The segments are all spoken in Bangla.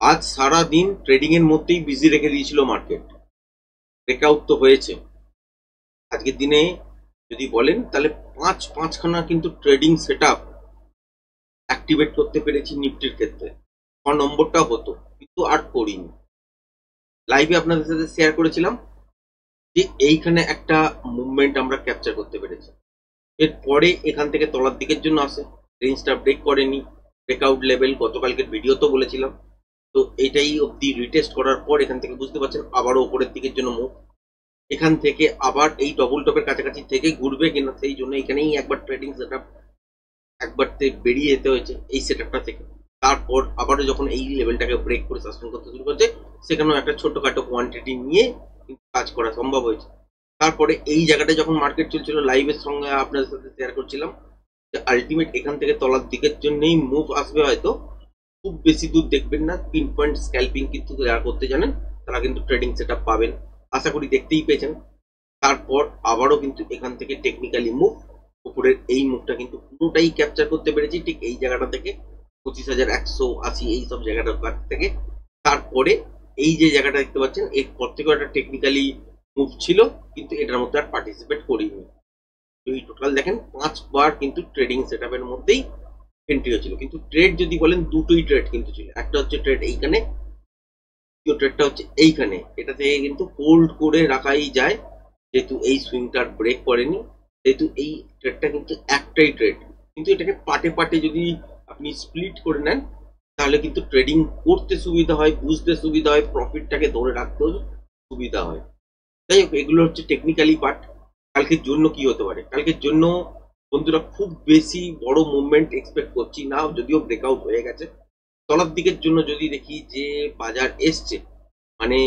আজ সারা দিন ট্রেডিং এর মধ্যেই বিজি রেখে দিয়েছিল মার্কেট। ব্রেকআউট তো হয়েছে আজকের দিনে। যদি বলেন তাহলে পাঁচখানা কিন্তু ট্রেডিং সেটআপ অ্যাক্টিভেট করতে পেরেছি নিফটির ক্ষেত্রে। 6 নম্বরটা হতো কিন্তু আর করিনি। লাইভে আপনাদের সাথে শেয়ার করেছিলাম যে এইখানে একটা মুভমেন্ট আমরা ক্যাপচার করতে পেরেছি। এরপরে এখান থেকে তলার দিকের জন্য আসে, রেঞ্জটা ব্রেক করেনি, ব্রেকআউট লেভেল গতকালকের ভিডিও তো বলেছিলাম। তো এটাই অবধি রিটেস্ট করার পর এখান থেকে বুঝতে পারছেন আবারও উপরের দিকের জন্য মুভ। এখান থেকে আবার এই ডবল টপের কাছাকাছি থেকে ঘুরবে কিনা সেই জন্য এখানেই একবার ট্রেডিং সেটআপ একবার বেরিয়ে যেতে হয়েছে এই সেটআপটা থেকে। তারপর আবারও যখন এই লেভেলটাকে ব্রেক করে সাসপেন্ড করতে শুরু করছে, সেখানেও একটা ছোটখাটো কোয়ান্টিটি নিয়ে কাজ করা সম্ভব হয়েছে। তারপরে এই জায়গাটা যখন মার্কেট চলছিল, লাইভের সঙ্গে আপনাদের সাথে শেয়ার করছিলাম যে আলটিমেট এখান থেকে তলার দিকের জন্যই মুভ আসবে হয়তো। খুব বেশি দূর দেখবেন না, পিন পয়েন্ট স্ক্যাল্পিং কিন্তু যারা করতে জানেন তারা কিন্তু ট্রেডিং সেটআপ পাবেন, আশা করি দেখতেই পেয়েছেন। তারপর আবারও কিন্তু এখান থেকে টেকনিক্যালি মুভ, উপরের এই মুভটা কিন্তু পুরোটাই ক্যাপচার করতে পেরেছি ঠিক এই জায়গাটা থেকে, 25,180 এই সব জায়গাটার কাছ থেকে। তারপরে এই যে জায়গাটা দেখতে পাচ্ছেন এর পর থেকেও একটা টেকনিক্যালি মুভ ছিল, কিন্তু এটার মধ্যে আর পার্টিসিপেট করিনি। এই টোটাল দেখেন 5বার কিন্তু ট্রেডিং সেটআপের মধ্যেই এন্ট্রি হয়েছিল। কিন্তু ট্রেড যদি বলেন দুটোই ট্রেড কিন্তু ছিল, একটা হচ্ছে ট্রেড এইখানে, দ্বিতীয় ট্রেডটা হচ্ছে এইখানে। এটা থেকে কিন্তু হোল্ড করে রাখাই যায়, যেহেতু এই সুইংটার ব্রেক করেনি, যেহেতু এই ট্রেডটা কিন্তু একটাই ট্রেড। কিন্তু এটাকে পার্টে পার্টে যদি আপনি স্প্লিট করে নেন তাহলে কিন্তু ট্রেডিং করতে সুবিধা হয়, বুঝতে সুবিধা হয়, প্রফিটটাকে ধরে রাখতেও সুবিধা হয়। যাই হোক, এগুলো হচ্ছে টেকনিক্যালি পার্ট। কালকের জন্য কি হতে পারে, কালকের জন্য বন্ধুরা খুব বেশি বড় মুভমেন্ট এক্সপেক্ট করছি না, যদিও ব্রেকআউট হয়ে গেছে। তলার দিকের জন্য যদি দেখি যে বাজার এসছে, মানে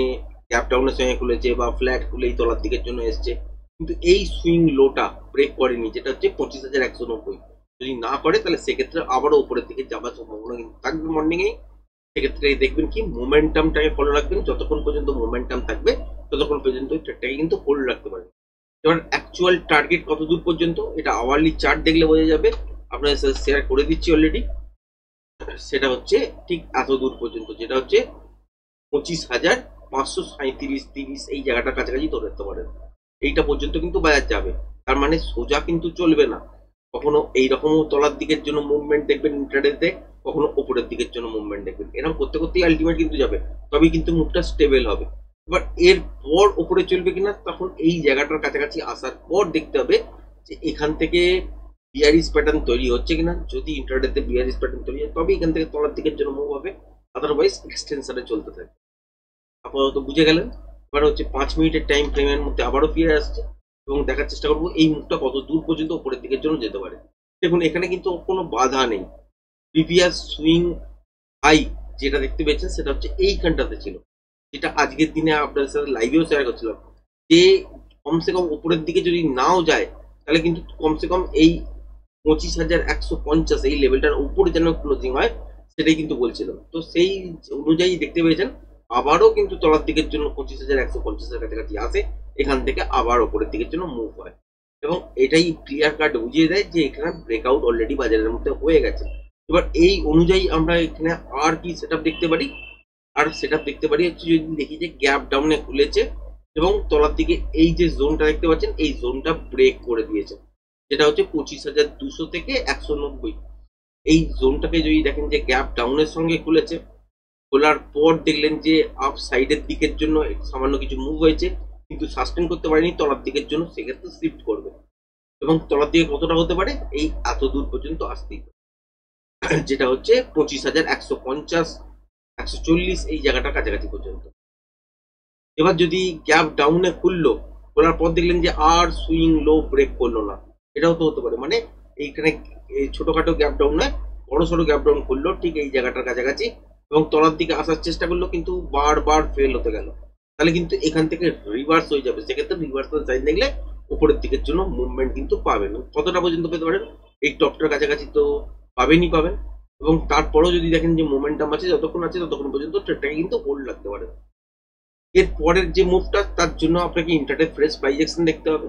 গ্যাপ ডাউনের সঙ্গে খুলেছে বা ফ্ল্যাট খুলেই তলার দিকের জন্য এসছে, কিন্তু এই সুইং লোটা ব্রেক করেনি, যেটা হচ্ছে 25,190। যদি না করে তাহলে সেক্ষেত্রে আবারও উপরের দিকে যাবার সম্ভাবনা কিন্তু থাকবে মর্নিং এ। সেক্ষেত্রে দেখবেন কি মোমেন্টামটাকে ফলো রাখবেন, যতক্ষণ পর্যন্ত মোমেন্টাম থাকবে ততক্ষণ পর্যন্ত ট্রেডটাকে কিন্তু হোল্ড রাখতে পারবেন। এবার অ্যাকচুয়াল টার্গেট কত দূর পর্যন্ত, এটা আওয়ারলি চার্ট দেখলে বোঝা যাবে, আপনাদের সাথে শেয়ার করে দিচ্ছি অলরেডি। সেটা হচ্ছে ঠিক এত দূর পর্যন্ত, যেটা হচ্ছে 25,537-30 এই জায়গাটার কাছাকাছি ধরে রাখতে পারেন। এইটা পর্যন্ত কিন্তু বাজার যাবে, তার মানে সোজা কিন্তু চলবে না। কখনো এইরকমও তলার দিকের জন্য মুভমেন্ট দেখবেন ইন্টারডেতে, কখনো উপরের দিকের জন্য মুভমেন্ট দেখবেন, এরকম করতে করতেই আলটিমেট কিন্তু যাবে, তবেই কিন্তু মুভটা স্টেবল হবে। এবার এর পর উপরে চলবে কিনা তখন এই জায়গাটার কাছাকাছি আসার পর দেখতে হবে যে এখান থেকে বিয়ারিস প্যাটার্ন তৈরি হচ্ছে কিনা। যদি ইন্টারডেতে বিয়ারিস প্যাটার্ন তৈরি হয় তবে এখান থেকে তলার দিকের জন্য মুভ হবে, আদারওয়াইজ এক্সটেনশনে চলতে থাকে। আপাতত বুঝে গেলেন। এবার হচ্ছে 5 মিনিটের টাইম ফ্রেমের মধ্যে আবারও ফিরে আসছে এবং দেখার চেষ্টা করবো এই মুভটা কত দূর পর্যন্ত উপরের দিকের জন্য যেতে পারে। দেখুন এখানে কিন্তু কোনো বাধা নেই। প্রিভিয়াস সুইং হাই যেটা দেখতে পেয়েছেন সেটা হচ্ছে এইখানটাতে ছিল, যেটা আজকের দিনে আপনাদের সাথে লাইভেও শেয়ার করছিলাম যে কমসে কম উপরের দিকে যদি নাও যায় তাহলে কিন্তু কমসে কম এই 25,150 এই লেভেলটার উপরে যেন ক্লোজিং হয়, সেটাই কিন্তু বলছিলাম। তো সেই অনুযায়ী দেখতে পেয়েছেন আবারও কিন্তু তলার দিকের জন্য 25,150-এর কাছাকাছি আসে, এখান থেকে আবার ওপরের দিকের জন্য মুভ হয় এবং এটাই ক্লিয়ার কাট বুঝিয়ে দেয় যে এখানে ব্রেকআউট অলরেডি বাজারের মধ্যে হয়ে গেছে। এবার এই অনুযায়ী আমরা এখানে আর কি সেটআপ দেখতে পারি, আর সেটআপ দেখতে পারি হচ্ছে যদি দেখি যে গ্যাপ ডাউনে খুলেছে এবং তলার দিকে এই যে জোনটা দেখতে পাচ্ছেন এই জোনটা ব্রেক করে দিয়েছে, যেটা হচ্ছে 25,200 থেকে 190। এই জোনটাকে যদি দেখেন যে গ্যাপ ডাউনের সঙ্গে খুলেছে, খোলার পর দেখলেন যে আপ সাইডের দিকের জন্য সামান্য কিছু মুভ হয়েছে কিন্তু সাস্টেন করতে পারেনি তলার দিকের জন্য, সেক্ষেত্রে শিফট করবে এবং তলার দিকে কতটা হতে পারে এই এত দূর পর্যন্ত আসতেই পারে, যেটা হচ্ছে 25,150-140 এই জায়গাটা কাছাকাছি পর্যন্ত। এবার যদি গ্যাপ ডাউনে খুললো, খোলার পর দেখলেন যে আর সুইং লো ব্রেক করলো না, এটাও তো হতে পারে, মানে এইখানে ছোটখাটো গ্যাপ ডাউন নয় বড় সড়ো গ্যাপ ডাউন খুললো ঠিক এই জায়গাটার কাছাকাছি এবং তলার দিকে আসার চেষ্টা করলো কিন্তু বারবার ফেল হতে গেল, তাহলে কিন্তু এখান থেকে রিভার্স হয়ে যাবে। সেক্ষেত্রে রিভার্সাল সাইন দেখলে উপরের দিকের জন্য মুভমেন্ট কিন্তু পাবেন। কতটা পর্যন্ত পেতে পারেন, এই টপটার কাছাকাছি তো পাবেনই পাবেন, এবং তারপরেও যদি দেখেন যে মোমেন্টাম আছে যতক্ষণ আছে ততক্ষণ পর্যন্ত ট্রেডটাকে কিন্তু হোল্ড রাখতে পারেন। এর পরের যে মুভটা তার জন্য আপনাকে ইন্টারডে ফ্রেশ প্রাইস অ্যাকশন দেখতে হবে।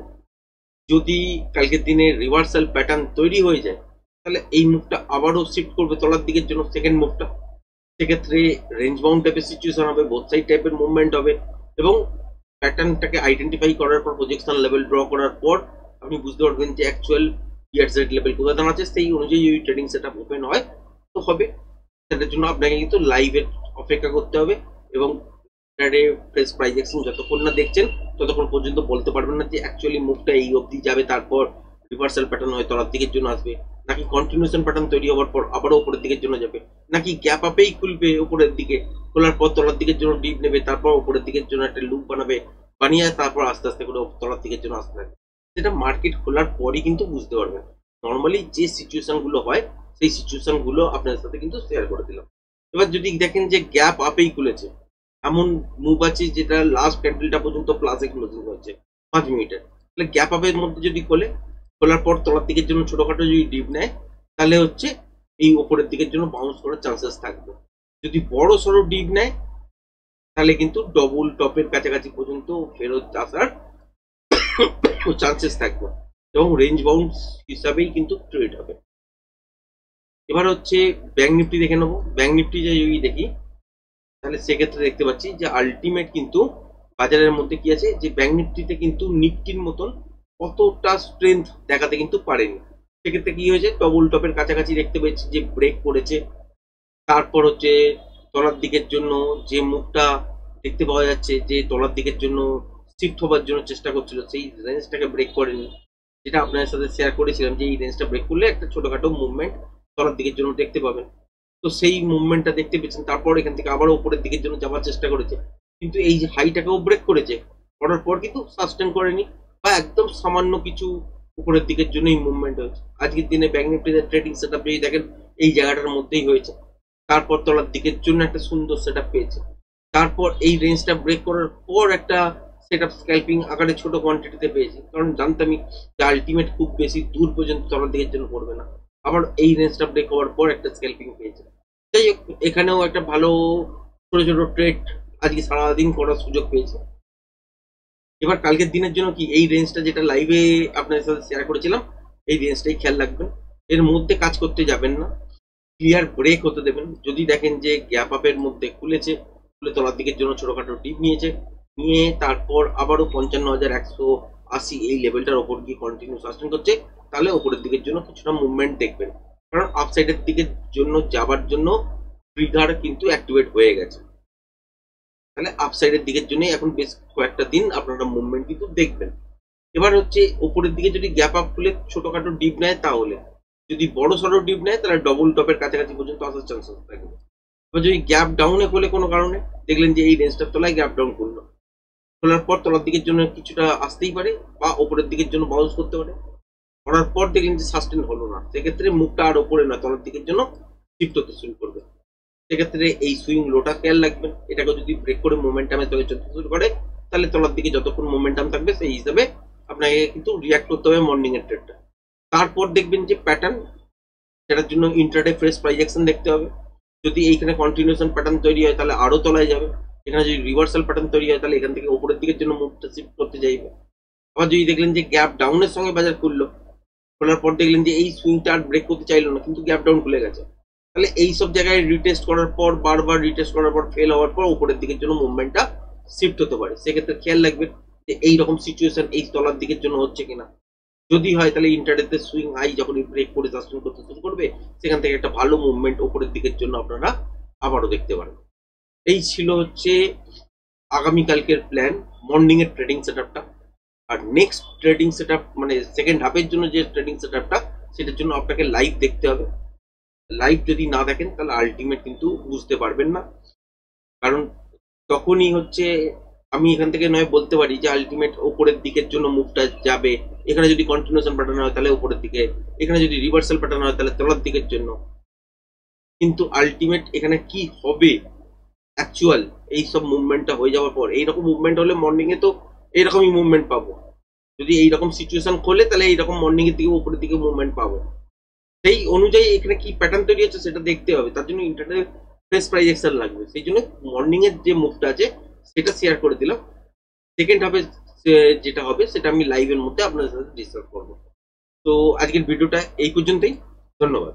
যদি কালকের দিনে রিভার্সাল প্যাটার্ন তৈরি হয়ে যায় তাহলে এই মুভটা আবারও শিফট করবে তলার দিকের জন্য সেকেন্ড মুভটা, সেক্ষেত্রে রেঞ্জ বাউন্ড টাইপের সিচুয়েশন হবে, বোথ সাইড টাইপের মুভমেন্ট হবে, এবং প্যাটার্নটাকে আইডেন্টিফাই করার পর প্রজেকশন লেভেল ড্র করার পর আপনি বুঝতে পারবেন যে অ্যাকচুয়াল পিয়ারসেট লেভেল কোথায় দাঁড়াচ্ছে। সেই অনুযায়ী যদি ট্রেডিং সেট আপ ওপেন হয় তো হবে। সেটার জন্য আপনাকে কিন্তু লাইভের অপেক্ষা করতে হবে, এবং ফ্রেশ প্রাইস অ্যাকশন যতক্ষণ না দেখছেন ততক্ষণ পর্যন্ত বলতে পারবেন না যে অ্যাকচুয়ালি মুভটা এই অবধি যাবে, তারপর রিভার্সাল প্যাটার্ন হয় তলার দিকের জন্য আসবে, নাকি কন্টিনিউশন প্যাটার্ন তৈরি হওয়ার পর আবারও উপরের দিকের জন্য যাবে, নাকি গ্যাপ আপেই খুলবে উপরের দিকে, খোলার পর তলার দিকের জন্য ডিপ নেবে, তারপর উপরের দিকের জন্য একটা লুপ বানিয়ে তারপর আস্তে আস্তে করে তলার দিকের জন্য আসতে থাকবে। সেটা মার্কেট খোলার পরই কিন্তু বুঝতে পারবেন। নর্মালি যে সিচুয়েশন গুলো হয় সেই সিচুয়েশন গুলো আপনাদের সাথে কিন্তু শেয়ার করে দিলাম। এবার যদি দেখেন যে গ্যাপ আপেই খুলেছে, এমন মুভ আছে যেটা লাস্ট ক্যান্ডেলটা পর্যন্ত প্লাসে ক্লোজিং হয়েছে 5 মিনিটের, তাহলে গ্যাপ আপের মধ্যে যদি খোলার পর তলার দিকের জন্য ছোটখাটো যদি ডিপ নেয়, তাহলে হচ্ছে এই ওপরের দিকের জন্য বাউন্স করার চান্সেস থাকবে। যদি বড় সড়ো ডিপ নেয় তাহলে কিন্তু ডবল টপের কাছাকাছি পর্যন্ত ফেরত আসার চান্সেস থাকবে, এবং রেঞ্জ বাউন্স হিসাবেই কিন্তু ট্রেড হবে। এবার হচ্ছে ব্যাংক নিফটি দেখে নেবো। ব্যাংক নিফটি যদি দেখি তাহলে সেক্ষেত্রে দেখতে পাচ্ছি যে আলটিমেট কিন্তু বাজারের মধ্যে কি আছে, যে ব্যাংক নিফটিতে কিন্তু নিফটির মতন অতটা স্ট্রেংথ দেখাতে কিন্তু পারেনি। সেক্ষেত্রে কি হয়েছে, ডবল টপের কাছাকাছি দেখতে পেয়েছি যে ব্রেক করেছে, তারপর হচ্ছে তলার দিকের জন্য যে মুখটা দেখতে পাওয়া যাচ্ছে যে তলার দিকের জন্য শিফট হবার জন্য চেষ্টা করছিল, সেই রেঞ্জটাকে ব্রেক করেনি, যেটা আপনাদের সাথে শেয়ার করেছিলাম যে এই রেঞ্জটা ব্রেক করলে একটা ছোটখাটো মুভমেন্ট তলার দিকের জন্য দেখতে পাবেন। তো সেই মুভমেন্টটা দেখতে পেয়েছেন, তারপর এখান থেকে আবারও উপরের দিকের জন্য যাওয়ার চেষ্টা করেছে, কিন্তু এই যে হাইটাকেও ব্রেক করেছে, করার পর কিন্তু সাস্টেন করেনি, বা একদম সামান্য কিছু উপরের দিকের জন্যই মুভমেন্ট হয়েছে। আজকের দিনে ব্যাংক নিফটিতে ট্রেডিং সেট আপ যদি দেখেন এই জায়গাটার মধ্যেই হয়েছে, তারপর তলার দিকের জন্য একটা সুন্দর সেট আপ পেয়েছে, তারপর এই রেঞ্জটা ব্রেক করার পর একটা সেট আপ স্ক্যাল্পিং আকারে ছোট কোয়ান্টিটিতে পেয়েছি, কারণ জানতামই যে আলটিমেট খুব বেশি দূর পর্যন্ত তলার দিকের জন্য পড়বে না। আবার এই রেঞ্জটা ব্রেক হওয়ার পর একটা স্ক্যাল্পিং পেয়েছে। যাই হোক, এখানেও একটা ভালো ছোট ছোট ট্রেড আজকে সারাদিন করার সুযোগ পেয়েছে। এবার কালকের দিনের জন্য কি এই রেঞ্জটা যেটা লাইভে আপনাদের সাথে শেয়ার করেছিলাম, এই রেঞ্জটাই খেয়াল রাখবেন, এর মধ্যে কাজ করতে যাবেন না, ক্লিয়ার ব্রেক হতে দেবেন। যদি দেখেন যে গ্যাপ আপের মধ্যে খুলে তলার দিকের জন্য ছোটখাটো ডিপ নিয়ে তারপর আবারও 55,180 এই লেভেলটার ওপর গিয়ে কন্টিনিউ সাস্টেন করছে, তাহলে ওপরের দিকের জন্য কিছুটা মুভমেন্ট দেখবেন, কারণ আপসাইডের দিকের জন্য যাবার জন্য ট্রিগার কিন্তু অ্যাক্টিভেট হয়ে গেছে। তাহলে আপসাইডের দিকের জন্য এখন বেশ কয়েকটা দিন আপনারা মুভমেন্ট কিন্তু দেখবেন। এবার হচ্ছে উপরের দিকে যদি গ্যাপ আপ খুলে ছোটখাটো ডিপ নেয়, তাহলে যদি বড় সড়ো ডিপ নেয় তাহলে ডবল টপের কাছাকাছি পর্যন্ত আসার চান্সেস থাকবে। এবার যদি গ্যাপ ডাউনে খোলে কোনো কারণে, দেখলেন যে এই রেঞ্জটার তলায় গ্যাপ ডাউন করলো, খোলার পর তলার দিকের জন্য কিছুটা আসতেই পারে, বা ওপরের দিকের জন্য বাউন্স করতে পারে, করার পর দেখলেন যে সাস্টেন হলো না, সেক্ষেত্রে মুখটা আর ওপরে না তলার দিকের জন্য শিফট হতে শুরু করবে। সেক্ষেত্রে এই সুইং লোটা খেয়াল রাখবেন, এটাকে যদি ব্রেক করে মোমেন্টামে তলে চলতে শুরু করে, তাহলে তলার দিকে যতক্ষণ মোমেন্টাম থাকবে সেই হিসাবে আপনাকে কিন্তু রিয়াক্ট করতে হবে মর্নিং এর ট্রেডটা। তারপর দেখবেন যে প্যাটার্ন, সেটার জন্য ইন্ট্রাডে ফ্রেশ প্রাইস অ্যাকশন দেখতে হবে। যদি এইখানে কন্টিনিউশন প্যাটার্ন তৈরি হয় তাহলে আরো তলায় যাবে, এখানে যদি রিভার্সাল প্যাটার্ন তৈরি হয় তাহলে এখান থেকে উপরের দিকের জন্য মুভটা শিফট করতে যাইবে। আবার যদি দেখলেন যে গ্যাপ ডাউনের সঙ্গে বাজার খোলার পর দেখলেন যে এই সুইংটা আর ব্রেক করতে চাইলো না, কিন্তু গ্যাপ ডাউন খুলে গেছে, তাহলে এই সব জায়গায় রিটেস্ট করার পর বারবার রিটেস্ট করার পর ফেল হওয়ার পর উপরের দিকের জন্য মুভমেন্টটা শিফট হতে পারে। সেক্ষেত্রে খেয়াল রাখবেন যে এইরকম সিচুয়েশন এই তলার দিকের জন্য হচ্ছে কিনা। যদি হয় তাহলে ইন্টারডেতে সুইং হাই যখন ব্রেক করে সাস্টেন করতে শুরু করবে, সেখান থেকে একটা ভালো মুভমেন্ট উপরের দিকের জন্য আপনারা আবারও দেখতে পারেন। এই ছিল হচ্ছে আগামীকালকের প্ল্যান, মর্নিং এর ট্রেডিং সেটআপটা। আর নেক্সট ট্রেডিং সেটআপ মানে সেকেন্ড হাফের জন্য যে ট্রেডিং সেটআপটা, সেটার জন্য আপনাকে লাইভ দেখতে হবে। লাইভ যদি না দেখেন তাহলে আলটিমেট কিন্তু বুঝতে পারবেন না, কারণ তখনই হচ্ছে আমি এখান থেকে নয় বলতে পারি যে আলটিমেট ওপরের দিকের জন্য মুভটা যাবে, এখানে যদি কন্টিনিউশন প্যাটার্ন হয় তাহলে উপরের দিকে, এখানে যদি রিভার্সাল প্যাটার্ন হয় তাহলে তলার দিকের জন্য, কিন্তু আলটিমেট এখানে কি হবে অ্যাকচুয়াল এই সব মুভমেন্টটা হয়ে যাওয়ার পর, এইরকম মুভমেন্ট হলে মর্নিং এ তো এইরকমই মুভমেন্ট পাবো, যদি এইরকম সিচুয়েশন খোলে তাহলে এইরকম মর্নিং এর দিকে উপরের দিকে মুভমেন্ট পাবো। সেই অনুযায়ী এখানে কি প্যাটার্ন তৈরি হচ্ছে সেটা দেখতে হবে, তার জন্য ইন্টারনেট ফ্রেশ প্রাইস অ্যাকশন লাগবে। সেই জন্য মর্নিং এর যে মুভটা আছে সেটা শেয়ার করে দিলাম। সেকেন্ড হাফে যেটা হবে সেটা আমি লাইভের মধ্যে আপনাদের সাথে ডিসকাস করবো। তো আজকের ভিডিওটা এই পর্যন্তই, ধন্যবাদ।